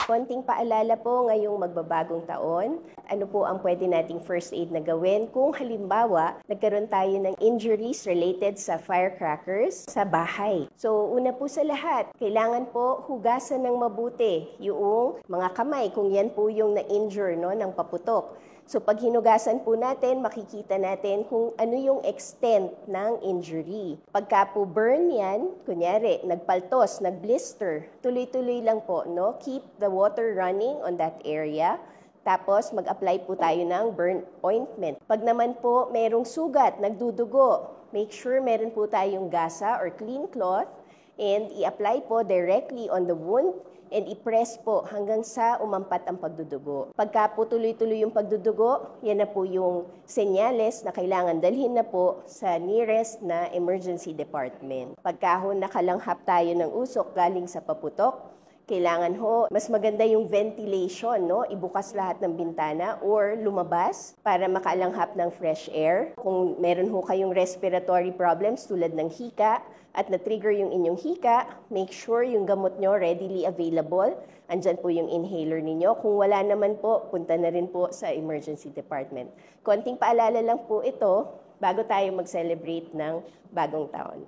Konting paalala po ngayong magbabagong taon. Ano po ang pwede nating first aid na gawin kung halimbawa nagkaroon tayo ng injuries related sa firecrackers sa bahay. So una po sa lahat, kailangan po hugasan ng mabuti yung mga kamay kung yan po yung na-injure ng paputok. So pag hinugasan po natin, makikita natin kung ano yung extent ng injury. Pagka po burn yan, kunyari, nagpaltos, nagblister, tuloy-tuloy lang po, no? Keep the water running on that area. Tapos mag-apply po tayo ng burn ointment. Pag naman po merong sugat, nagdudugo, make sure meron po tayong gasa or clean cloth and i-apply po directly on the wound and i-press po hanggang sa umampat ang pagdudugo. Pagka po tuloy-tuloy yung pagdudugo, yan na po yung senyales na kailangan dalhin na po sa nearest na emergency department. Pagka ho nakalanghap tayo ng usok galing sa paputok, kailangan ho, mas maganda yung ventilation, no? Ibukas lahat ng bintana or lumabas para makalanghap ng fresh air. Kung meron ho kayong respiratory problems tulad ng hika at na-trigger yung inyong hika, make sure yung gamot nyo readily available. Andyan po yung inhaler ninyo. Kung wala naman po, punta na rin po sa emergency department. Konting paalala lang po ito bago tayo mag-celebrate ng bagong taon.